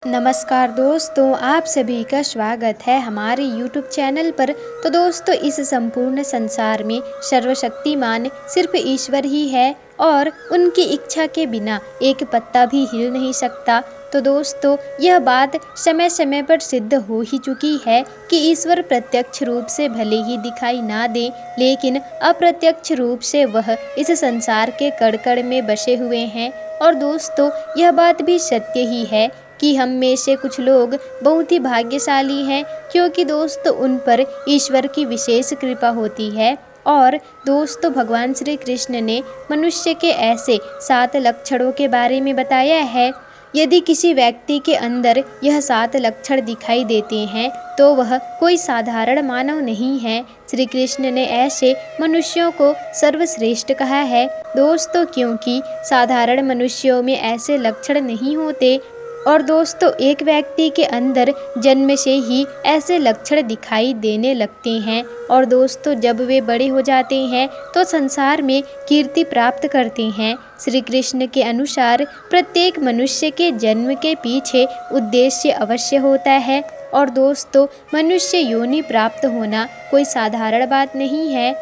नमस्कार दोस्तों, आप सभी का स्वागत है हमारे YouTube चैनल पर। तो दोस्तों, इस संपूर्ण संसार में सर्वशक्तिमान सिर्फ ईश्वर ही है और उनकी इच्छा के बिना एक पत्ता भी हिल नहीं सकता। तो दोस्तों, यह बात समय समय पर सिद्ध हो ही चुकी है कि ईश्वर प्रत्यक्ष रूप से भले ही दिखाई ना दे, लेकिन अप्रत्यक्ष रूप से वह इस संसार के कण-कण में बसे हुए हैं। और दोस्तों, यह बात भी सत्य ही है कि हम में से कुछ लोग बहुत ही भाग्यशाली हैं, क्योंकि दोस्तों उन पर ईश्वर की विशेष कृपा होती है। और दोस्तों, भगवान श्री कृष्ण ने मनुष्य के ऐसे 7 लक्षणों के बारे में बताया है। यदि किसी व्यक्ति के अंदर यह 7 लक्षण दिखाई देते हैं तो वह कोई साधारण मानव नहीं है। श्री कृष्ण ने ऐसे मनुष्यों को सर्वश्रेष्ठ कहा है दोस्तों, क्योंकि साधारण मनुष्यों में ऐसे लक्षण नहीं होते। और दोस्तों, एक व्यक्ति के अंदर जन्म से ही ऐसे लक्षण दिखाई देने लगते हैं और दोस्तों जब वे बड़े हो जाते हैं तो संसार में कीर्ति प्राप्त करते हैं। श्री कृष्ण के अनुसार प्रत्येक मनुष्य के जन्म के पीछे उद्देश्य अवश्य होता है। और दोस्तों, मनुष्य योनि प्राप्त होना कोई साधारण बात नहीं है।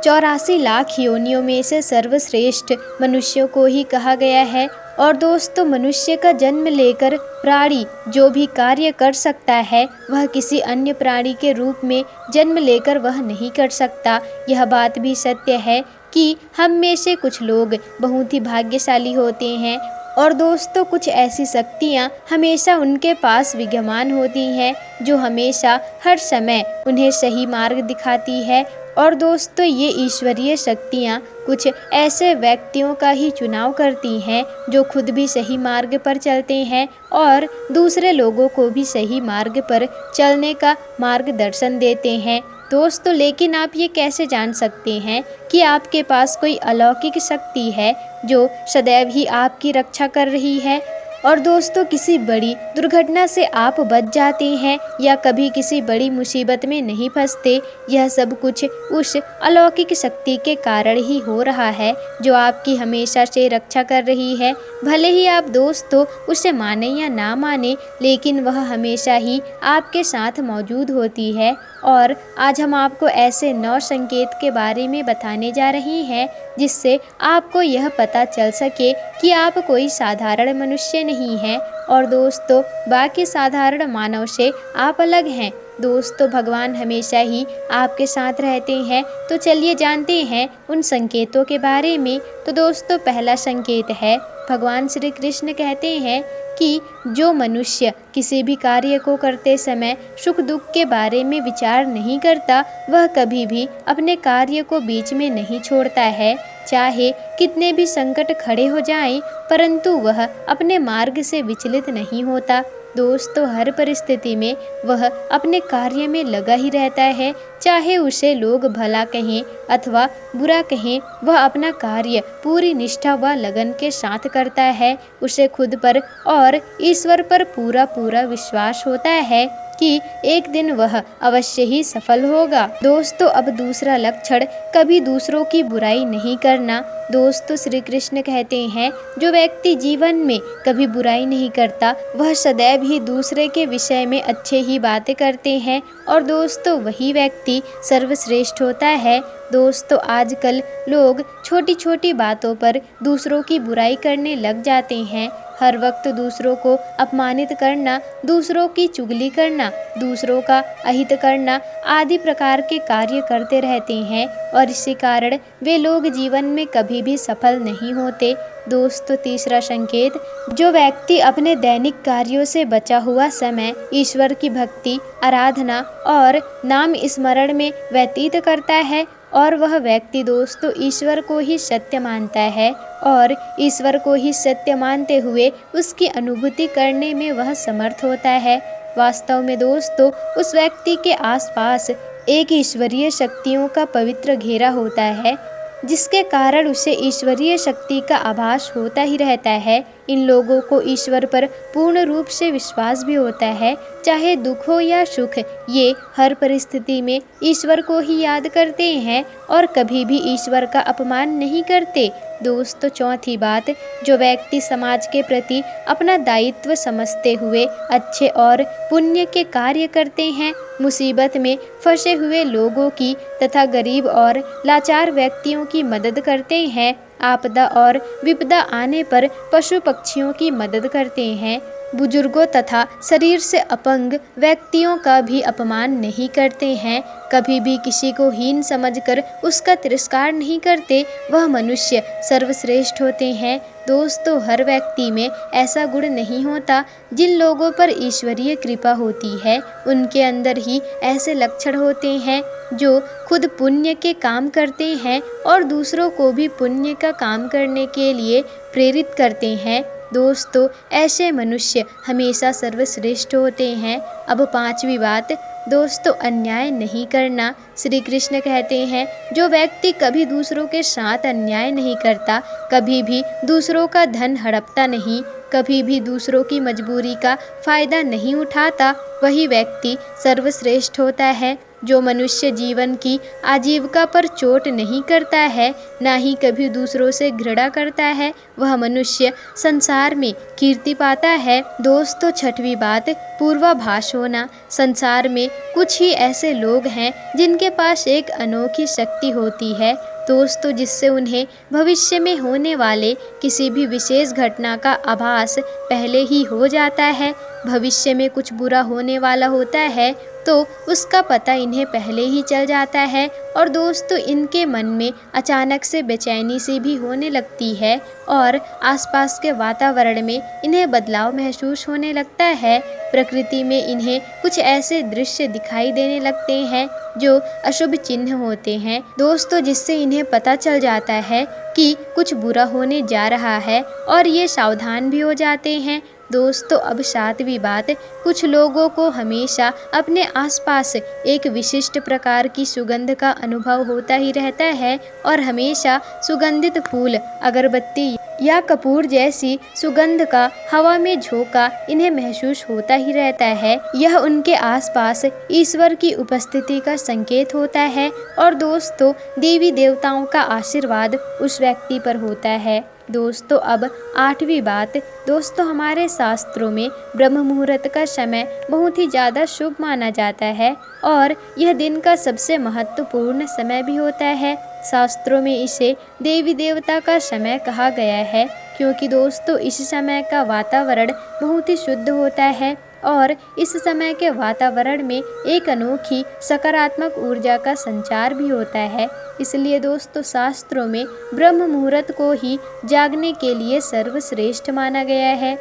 84 लाख योनियों में से सर्वश्रेष्ठ मनुष्यों को ही कहा गया है। और दोस्तों, मनुष्य का जन्म लेकर प्राणी जो भी कार्य कर सकता है वह किसी अन्य प्राणी के रूप में जन्म लेकर वह नहीं कर सकता। यह बात भी सत्य है कि हम में से कुछ लोग बहुत ही भाग्यशाली होते हैं। और दोस्तों, कुछ ऐसी शक्तियाँ हमेशा उनके पास विद्यमान होती हैं जो हमेशा हर समय उन्हें सही मार्ग दिखाती है। और दोस्तों, ये ईश्वरीय शक्तियाँ कुछ ऐसे व्यक्तियों का ही चुनाव करती हैं जो खुद भी सही मार्ग पर चलते हैं और दूसरे लोगों को भी सही मार्ग पर चलने का मार्गदर्शन देते हैं दोस्तों। लेकिन आप ये कैसे जान सकते हैं कि आपके पास कोई अलौकिक शक्ति है जो सदैव ही आपकी रक्षा कर रही है? और दोस्तों, किसी बड़ी दुर्घटना से आप बच जाते हैं या कभी किसी बड़ी मुसीबत में नहीं फंसते, यह सब कुछ उस अलौकिक शक्ति के कारण ही हो रहा है जो आपकी हमेशा से रक्षा कर रही है। भले ही आप दोस्तों उसे माने या ना माने, लेकिन वह हमेशा ही आपके साथ मौजूद होती है। और आज हम आपको ऐसे 9 संकेत के बारे में बताने जा रहे हैं जिससे आपको यह पता चल सके कि आप कोई साधारण मनुष्य नहीं हैं और दोस्तों बाकी साधारण मानव से आप अलग हैं। दोस्तों, भगवान हमेशा ही आपके साथ रहते हैं। तो चलिए जानते हैं उन संकेतों के बारे में। तो दोस्तों, पहला संकेत है, भगवान श्री कृष्ण कहते हैं कि जो मनुष्य किसी भी कार्य को करते समय सुख दुख के बारे में विचार नहीं करता, वह कभी भी अपने कार्य को बीच में नहीं छोड़ता है। चाहे कितने भी संकट खड़े हो जाएं, परंतु वह अपने मार्ग से विचलित नहीं होता। दोस्तों, हर परिस्थिति में वह अपने कार्य में लगा ही रहता है, चाहे उसे लोग भला कहें अथवा बुरा कहें, वह अपना कार्य पूरी निष्ठा व लगन के साथ करता है। उसे खुद पर और ईश्वर पर पूरा पूरा विश्वास होता है कि एक दिन वह अवश्य ही सफल होगा। दोस्तों, अब दूसरा लक्षण, कभी दूसरों की बुराई नहीं करना। दोस्तों, श्री कृष्ण कहते हैं जो व्यक्ति जीवन में कभी बुराई नहीं करता वह सदैव ही दूसरे के विषय में अच्छे ही बातें करते हैं और दोस्तों वही व्यक्ति सर्वश्रेष्ठ होता है। दोस्तों, आजकल लोग छोटी छोटी बातों पर दूसरों की बुराई करने लग जाते हैं। हर वक्त दूसरों को अपमानित करना, दूसरों की चुगली करना, दूसरों का अहित करना आदि प्रकार के कार्य करते रहते हैं और इसी कारण वे लोग जीवन में कभी भी सफल नहीं होते। दोस्तों, तीसरा संकेत, जो व्यक्ति अपने दैनिक कार्यों से बचा हुआ समय ईश्वर की भक्ति, आराधना और नाम स्मरण में व्यतीत करता है और वह व्यक्ति दोस्तों ईश्वर को ही सत्य मानता है और ईश्वर को ही सत्य मानते हुए उसकी अनुभूति करने में वह समर्थ होता है। वास्तव में दोस्तों उस व्यक्ति के आसपास एक ईश्वरीय शक्तियों का पवित्र घेरा होता है, जिसके कारण उसे ईश्वरीय शक्ति का आभास होता ही रहता है। इन लोगों को ईश्वर पर पूर्ण रूप से विश्वास भी होता है। चाहे दुख हो या सुख, ये हर परिस्थिति में ईश्वर को ही याद करते हैं और कभी भी ईश्वर का अपमान नहीं करते। दोस्तों, चौथी बात, जो व्यक्ति समाज के प्रति अपना दायित्व समझते हुए अच्छे और पुण्य के कार्य करते हैं, मुसीबत में फंसे हुए लोगों की तथा गरीब और लाचार व्यक्तियों की मदद करते हैं, आपदा और विपदा आने पर पशु पक्षियों की मदद करते हैं, बुजुर्गों तथा शरीर से अपंग व्यक्तियों का भी अपमान नहीं करते हैं, कभी भी किसी को हीन समझकर उसका तिरस्कार नहीं करते, वह मनुष्य सर्वश्रेष्ठ होते हैं। दोस्तों, हर व्यक्ति में ऐसा गुण नहीं होता। जिन लोगों पर ईश्वरीय कृपा होती है, उनके अंदर ही ऐसे लक्षण होते हैं जो खुद पुण्य के काम करते हैं और दूसरों को भी पुण्य का काम करने के लिए प्रेरित करते हैं। दोस्तों, ऐसे मनुष्य हमेशा सर्वश्रेष्ठ होते हैं। अब पांचवी बात, दोस्तों, अन्याय नहीं करना। श्री कृष्ण कहते हैं, जो व्यक्ति कभी दूसरों के साथ अन्याय नहीं करता, कभी भी दूसरों का धन हड़पता नहीं, कभी भी दूसरों की मजबूरी का फायदा नहीं उठाता, वही व्यक्ति सर्वश्रेष्ठ होता है। जो मनुष्य जीवन की आजीविका पर चोट नहीं करता है, ना ही कभी दूसरों से घृणा करता है, वह मनुष्य संसार में कीर्ति पाता है। दोस्तों, छठवीं बात, पूर्वाभास होना। संसार में कुछ ही ऐसे लोग हैं जिनके पास एक अनोखी शक्ति होती है, दोस्तों, जिससे उन्हें भविष्य में होने वाले किसी भी विशेष घटना का आभास पहले ही हो जाता है। भविष्य में कुछ बुरा होने वाला होता है तो उसका पता इन्हें पहले ही चल जाता है और दोस्तों, इनके मन में अचानक से बेचैनी सी भी होने लगती है और आसपास के वातावरण में इन्हें बदलाव महसूस होने लगता है। प्रकृति में इन्हें कुछ ऐसे दृश्य दिखाई देने लगते हैं जो अशुभ चिन्ह होते हैं, दोस्तों, जिससे इन्हें पता चल जाता है कि कुछ बुरा होने जा रहा है और ये सावधान भी हो जाते हैं। दोस्तों, अब सातवीं बात, कुछ लोगों को हमेशा अपने आसपास एक विशिष्ट प्रकार की सुगंध का अनुभव होता ही रहता है और हमेशा सुगंधित फूल, अगरबत्ती या कपूर जैसी सुगंध का हवा में झोंका इन्हें महसूस होता ही रहता है। यह उनके आसपास ईश्वर की उपस्थिति का संकेत होता है और दोस्तों, देवी देवताओं का आशीर्वाद उस व्यक्ति पर होता है। दोस्तों, अब आठवीं बात, दोस्तों, हमारे शास्त्रों में ब्रह्म मुहूर्त का समय बहुत ही ज़्यादा शुभ माना जाता है और यह दिन का सबसे महत्वपूर्ण समय भी होता है। शास्त्रों में इसे देवी देवता का समय कहा गया है क्योंकि दोस्तों, इस समय का वातावरण बहुत ही शुद्ध होता है और इस समय के वातावरण में एक अनोखी सकारात्मक ऊर्जा का संचार भी होता है। इसलिए दोस्तों, शास्त्रों में ब्रह्म मुहूर्त को ही जागने के लिए सर्वश्रेष्ठ माना गया है।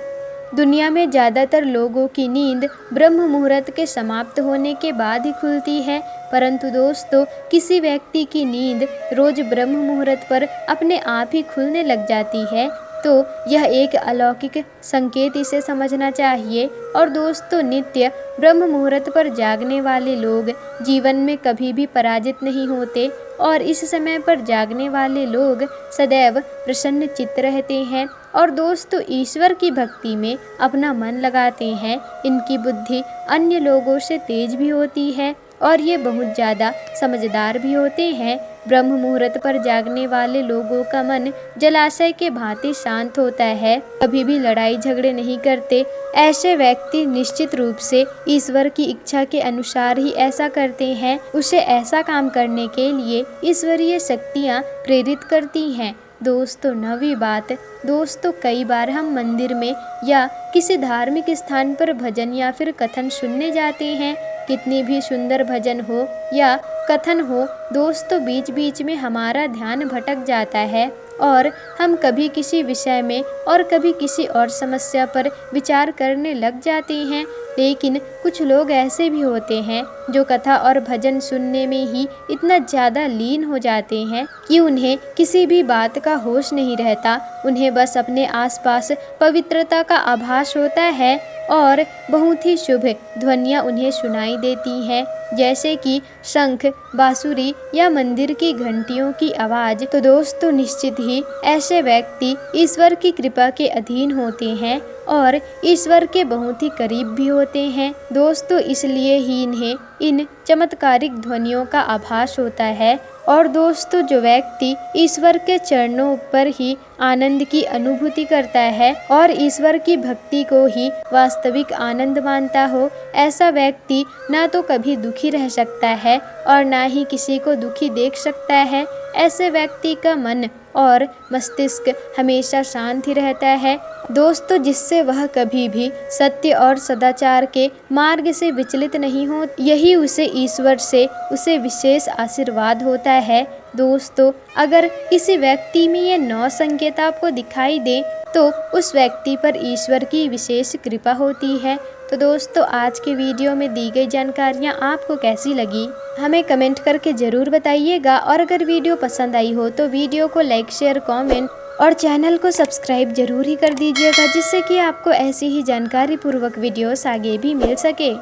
दुनिया में ज़्यादातर लोगों की नींद ब्रह्म मुहूर्त के समाप्त होने के बाद ही खुलती है, परंतु दोस्तों, किसी व्यक्ति की नींद रोज ब्रह्म मुहूर्त पर अपने आप ही खुलने लग जाती है तो यह एक अलौकिक संकेत इसे समझना चाहिए। और दोस्तों, नित्य ब्रह्म मुहूर्त पर जागने वाले लोग जीवन में कभी भी पराजित नहीं होते और इस समय पर जागने वाले लोग सदैव प्रसन्न चित्त रहते हैं और दोस्तों, ईश्वर की भक्ति में अपना मन लगाते हैं। इनकी बुद्धि अन्य लोगों से तेज भी होती है और ये बहुत ज़्यादा समझदार भी होते हैं। ब्रह्म मुहूर्त पर जागने वाले लोगों का मन जलाशय के भांति शांत होता है, कभी भी लड़ाई झगड़े नहीं करते। ऐसे व्यक्ति निश्चित रूप से ईश्वर की इच्छा के अनुसार ही ऐसा करते हैं। उसे ऐसा काम करने के लिए ईश्वरीय शक्तियाँ प्रेरित करती हैं। दोस्तों, नवीं बात, दोस्तों, कई बार हम मंदिर में या किसी धार्मिक स्थान पर भजन या फिर कथन सुनने जाते हैं। कितनी भी सुंदर भजन हो या कथन हो, दोस्तों, बीच बीच में हमारा ध्यान भटक जाता है और हम कभी किसी विषय में और कभी किसी और समस्या पर विचार करने लग जाते हैं। लेकिन कुछ लोग ऐसे भी होते हैं जो कथा और भजन सुनने में ही इतना ज़्यादा लीन हो जाते हैं कि उन्हें किसी भी बात का होश नहीं रहता। उन्हें बस अपने आसपास पवित्रता का आभास होता है। और बहुत ही शुभ ध्वनियाँ उन्हें सुनाई देती हैं, जैसे कि शंख, बांसुरी या मंदिर की घंटियों की आवाज़। तो दोस्तों निश्चित ही ऐसे व्यक्ति ईश्वर की कृपा के अधीन होते हैं और ईश्वर के बहुत ही करीब भी होते हैं दोस्तों, इसलिए ही इन्हें इन चमत्कारिक ध्वनियों का आभास होता है। और दोस्तों जो व्यक्ति ईश्वर के चरणों पर ही आनंद की अनुभूति करता है और ईश्वर की भक्ति को ही वास्तविक आनंद मानता हो, ऐसा व्यक्ति ना तो कभी दुखी रह सकता है और ना ही किसी को दुखी देख सकता है। ऐसे व्यक्ति का मन और मस्तिष्क हमेशा शांत ही रहता है दोस्तों, जिससे वह कभी भी सत्य और सदाचार के मार्ग से विचलित नहीं हो। यही उसे ईश्वर से उसे विशेष आशीर्वाद होता है दोस्तों। अगर किसी व्यक्ति में ये 9 संकेत आपको दिखाई दे तो उस व्यक्ति पर ईश्वर की विशेष कृपा होती है। तो दोस्तों आज के वीडियो में दी गई जानकारियाँ आपको कैसी लगी हमें कमेंट करके ज़रूर बताइएगा, और अगर वीडियो पसंद आई हो तो वीडियो को लाइक, शेयर, कमेंट और चैनल को सब्सक्राइब जरूर ही कर दीजिएगा, जिससे कि आपको ऐसी ही जानकारी पूर्वक वीडियोस आगे भी मिल सके।